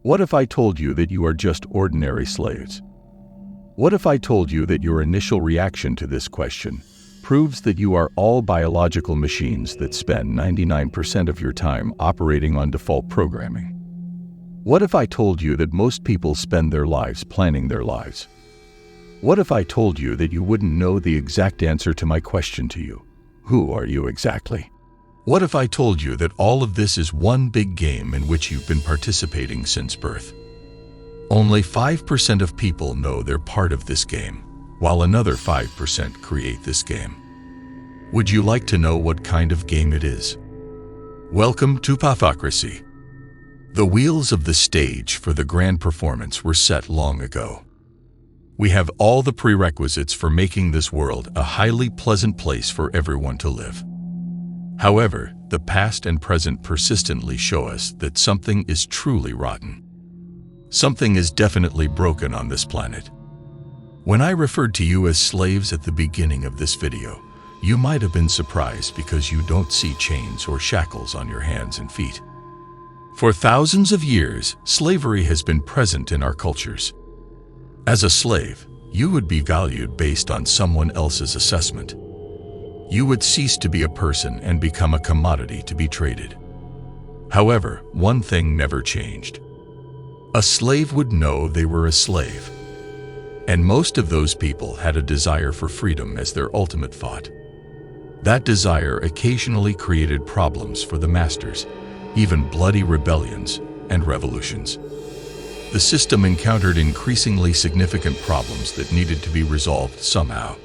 What if I told you that you are just ordinary slaves? What if I told you that your initial reaction to this question proves that you are all biological machines that spend 99% of your time operating on default programming? What if I told you that most people spend their lives planning their lives? What if I told you that you wouldn't know the exact answer to my question to you? Who are you exactly? What if I told you that all of this is one big game in which you've been participating since birth? Only 5% of people know they're part of this game, while another 5% create this game. Would you like to know what kind of game it is? Welcome to Pathocracy. The wheels of the stage for the grand performance were set long ago. We have all the prerequisites for making this world a highly pleasant place for everyone to live. However, the past and present persistently show us that something is truly rotten. Something is definitely broken on this planet. When I referred to you as slaves at the beginning of this video, you might have been surprised because you don't see chains or shackles on your hands and feet. For thousands of years, slavery has been present in our cultures. As a slave, you would be valued based on someone else's assessment. You would cease to be a person and become a commodity to be traded. However, one thing never changed. A slave would know they were a slave. And most of those people had a desire for freedom as their ultimate thought. That desire occasionally created problems for the masters, even bloody rebellions and revolutions. The system encountered increasingly significant problems that needed to be resolved somehow.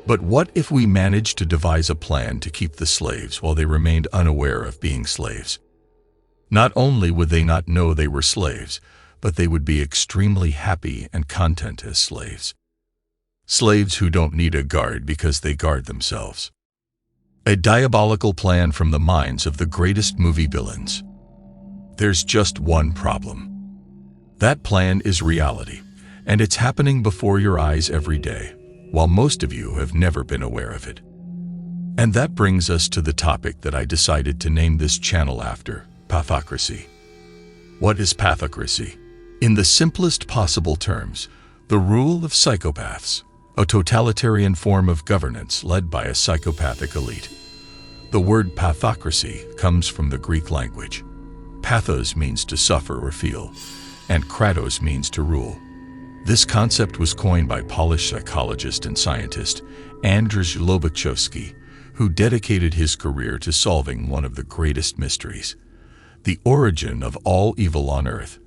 But what if we managed to devise a plan to keep the slaves while they remained unaware of being slaves? Not only would they not know they were slaves, but they would be extremely happy and content as slaves. Slaves who don't need a guard because they guard themselves. A diabolical plan from the minds of the greatest movie villains. There's just one problem. That plan is reality, and it's happening before your eyes every day, while most of you have never been aware of it. And that brings us to the topic that I decided to name this channel after, Pathocracy. What is Pathocracy? In the simplest possible terms, the rule of psychopaths, a totalitarian form of governance led by a psychopathic elite. The word pathocracy comes from the Greek language. Pathos means to suffer or feel, and kratos means to rule. This concept was coined by Polish psychologist and scientist Andrzej Lobachowski, who dedicated his career to solving one of the greatest mysteries, the origin of all evil on earth.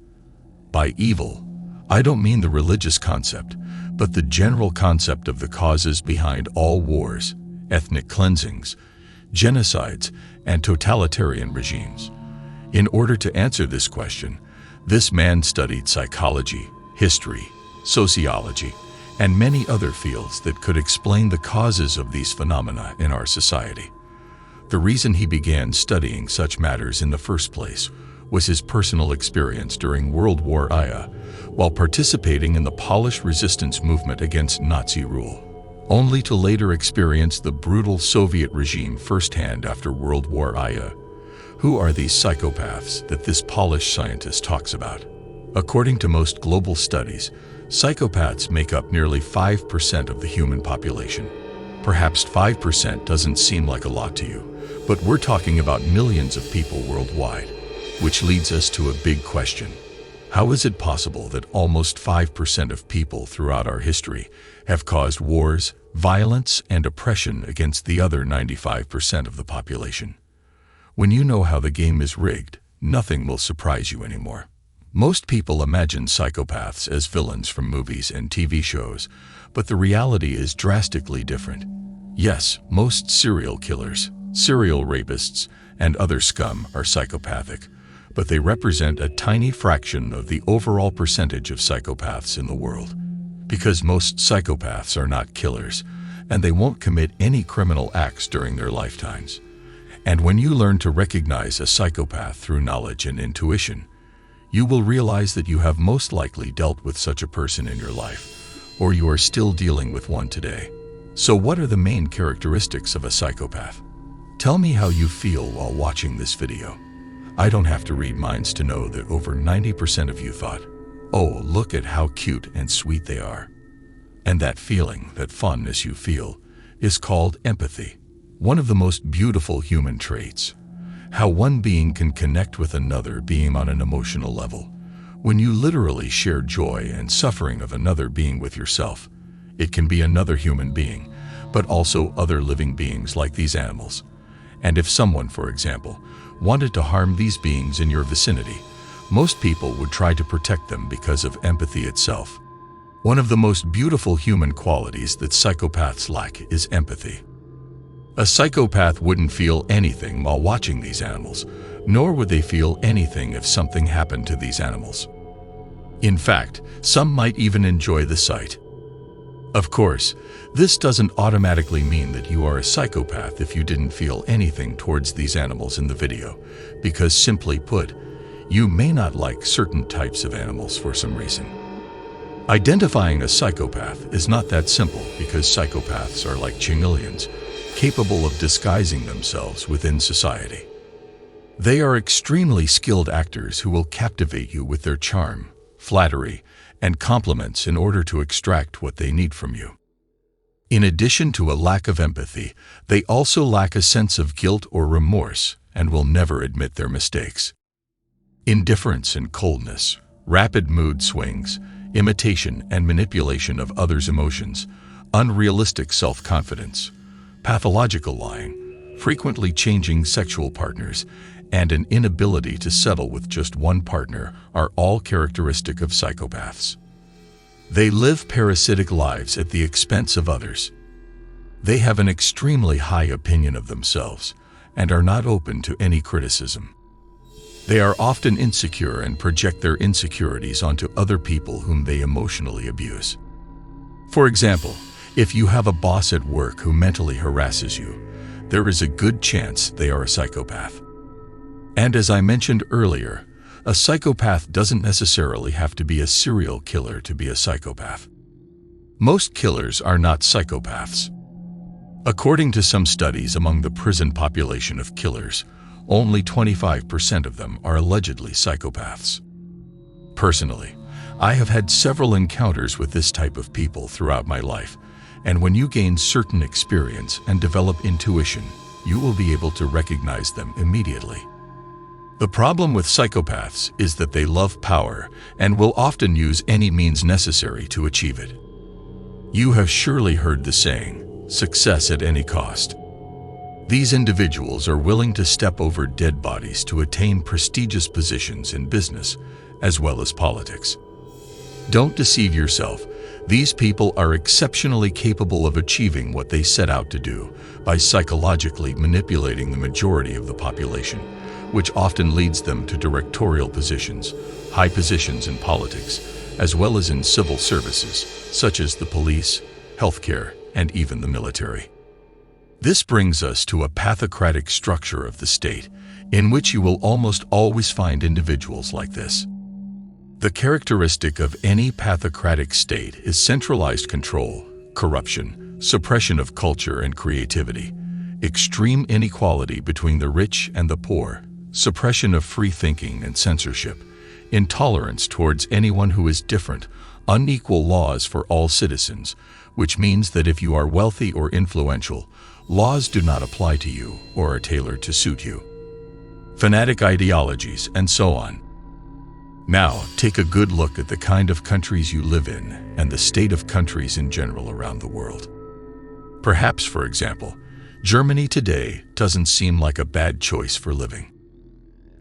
By evil, I don't mean the religious concept, but the general concept of the causes behind all wars, ethnic cleansings, genocides, and totalitarian regimes. In order to answer this question, this man studied psychology, history, sociology, and many other fields that could explain the causes of these phenomena in our society. The reason he began studying such matters in the first place was his personal experience during World War I, while participating in the Polish resistance movement against Nazi rule, only to later experience the brutal Soviet regime firsthand after World War I. Who are these psychopaths that this Polish scientist talks about? According to most global studies, psychopaths make up nearly 5% of the human population. Perhaps 5% doesn't seem like a lot to you, but we're talking about millions of people worldwide, which leads us to a big question. How is it possible that almost 5% of people throughout our history have caused wars, violence, and oppression against the other 95% of the population? When you know how the game is rigged, nothing will surprise you anymore. Most people imagine psychopaths as villains from movies and TV shows, but the reality is drastically different. Yes, most serial killers, serial rapists, and other scum are psychopathic, but they represent a tiny fraction of the overall percentage of psychopaths in the world. Because most psychopaths are not killers, and they won't commit any criminal acts during their lifetimes. And when you learn to recognize a psychopath through knowledge and intuition, you will realize that you have most likely dealt with such a person in your life, or you are still dealing with one today. So what are the main characteristics of a psychopath? Tell me how you feel while watching this video. I don't have to read minds to know that over 90% of you thought, "Oh, look at how cute and sweet they are." And that feeling, that fondness you feel, is called empathy, one of the most beautiful human traits. How one being can connect with another being on an emotional level. When you literally share joy and suffering of another being with yourself, it can be another human being, but also other living beings like these animals. And if someone, for example, wanted to harm these beings in your vicinity, most people would try to protect them because of empathy itself. One of the most beautiful human qualities that psychopaths lack is empathy. A psychopath wouldn't feel anything while watching these animals, nor would they feel anything if something happened to these animals. In fact, some might even enjoy the sight. Of course, this doesn't automatically mean that you are a psychopath if you didn't feel anything towards these animals in the video, because simply put, you may not like certain types of animals for some reason. Identifying a psychopath is not that simple because psychopaths are like chameleons, capable of disguising themselves within society. They are extremely skilled actors who will captivate you with their charm, flattery, and compliments in order to extract what they need from you. In addition to a lack of empathy, they also lack a sense of guilt or remorse and will never admit their mistakes. Indifference and coldness, rapid mood swings, imitation and manipulation of others' emotions, unrealistic self-confidence, pathological lying, frequently changing sexual partners, and an inability to settle with just one partner are all characteristic of psychopaths. They live parasitic lives at the expense of others. They have an extremely high opinion of themselves and are not open to any criticism. They are often insecure and project their insecurities onto other people whom they emotionally abuse. For example, if you have a boss at work who mentally harasses you, there is a good chance they are a psychopath. And as I mentioned earlier, a psychopath doesn't necessarily have to be a serial killer to be a psychopath. Most killers are not psychopaths. According to some studies among the prison population of killers, only 25% of them are allegedly psychopaths. Personally, I have had several encounters with this type of people throughout my life, and when you gain certain experience and develop intuition, you will be able to recognize them immediately. The problem with psychopaths is that they love power and will often use any means necessary to achieve it. You have surely heard the saying, "Success at any cost." These individuals are willing to step over dead bodies to attain prestigious positions in business as well as politics. Don't deceive yourself. These people are exceptionally capable of achieving what they set out to do by psychologically manipulating the majority of the population, which often leads them to directorial positions, high positions in politics, as well as in civil services, such as the police, healthcare, and even the military. This brings us to a pathocratic structure of the state, in which you will almost always find individuals like this. The characteristic of any pathocratic state is centralized control, corruption, suppression of culture and creativity, extreme inequality between the rich and the poor, suppression of free thinking and censorship, intolerance towards anyone who is different, unequal laws for all citizens, which means that if you are wealthy or influential, laws do not apply to you or are tailored to suit you, fanatic ideologies, and so on. Now, take a good look at the kind of countries you live in and the state of countries in general around the world. Perhaps, for example, Germany today doesn't seem like a bad choice for living.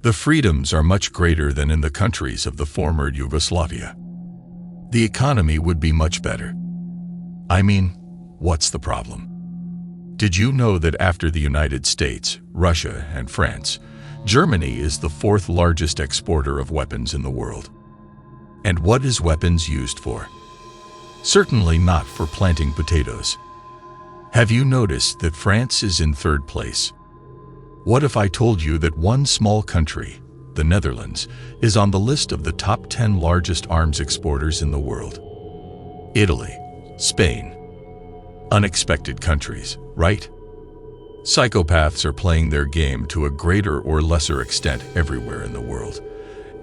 The freedoms are much greater than in the countries of the former Yugoslavia. The economy would be much better. I mean, what's the problem? Did you know that after the United States, Russia, and France, Germany is the fourth largest exporter of weapons in the world? And what is weapons used for? Certainly not for planting potatoes. Have you noticed that France is in third place? What if I told you that one small country, the Netherlands, is on the list of the top 10 largest arms exporters in the world? Italy, Spain. Unexpected countries, right? Psychopaths are playing their game to a greater or lesser extent everywhere in the world,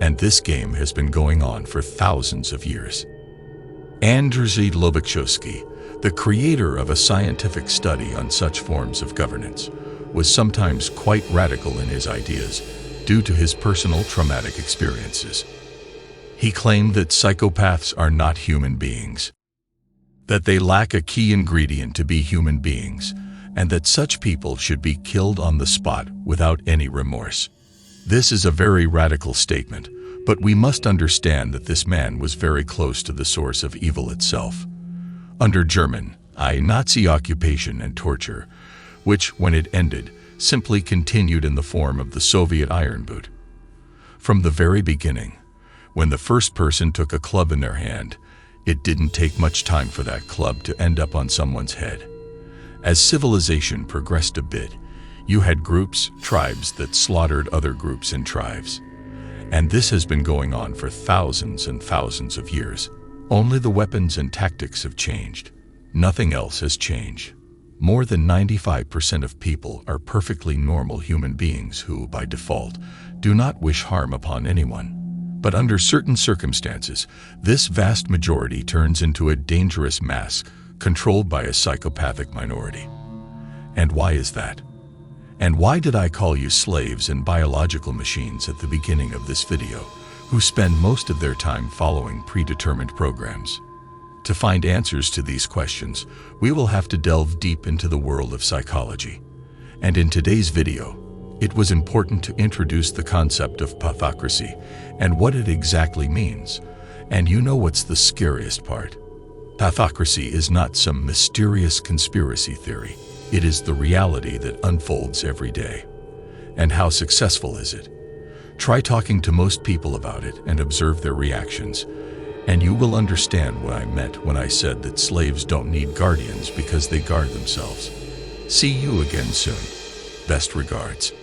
and this game has been going on for thousands of years. Andrzej Lobaczewski, the creator of a scientific study on such forms of governance, was sometimes quite radical in his ideas due to his personal traumatic experiences. He claimed that psychopaths are not human beings, that they lack a key ingredient to be human beings, and that such people should be killed on the spot without any remorse. This is a very radical statement, but we must understand that this man was very close to the source of evil itself. Under German, Nazi occupation and torture, which, when it ended, simply continued in the form of the Soviet Iron Boot. From the very beginning, when the first person took a club in their hand, it didn't take much time for that club to end up on someone's head. As civilization progressed a bit, you had groups, tribes that slaughtered other groups and tribes. And this has been going on for thousands and thousands of years. Only the weapons and tactics have changed. Nothing else has changed. More than 95% of people are perfectly normal human beings who, by default, do not wish harm upon anyone. But under certain circumstances, this vast majority turns into a dangerous mass controlled by a psychopathic minority. And why is that? And why did I call you slaves and biological machines at the beginning of this video, who spend most of their time following predetermined programs? To find answers to these questions, we will have to delve deep into the world of psychology. And in today's video, it was important to introduce the concept of pathocracy and what it exactly means. And you know what's the scariest part? Pathocracy is not some mysterious conspiracy theory. It is the reality that unfolds every day. And how successful is it? Try talking to most people about it and observe their reactions, and you will understand what I meant when I said that slaves don't need guardians because they guard themselves. See you again soon. Best regards.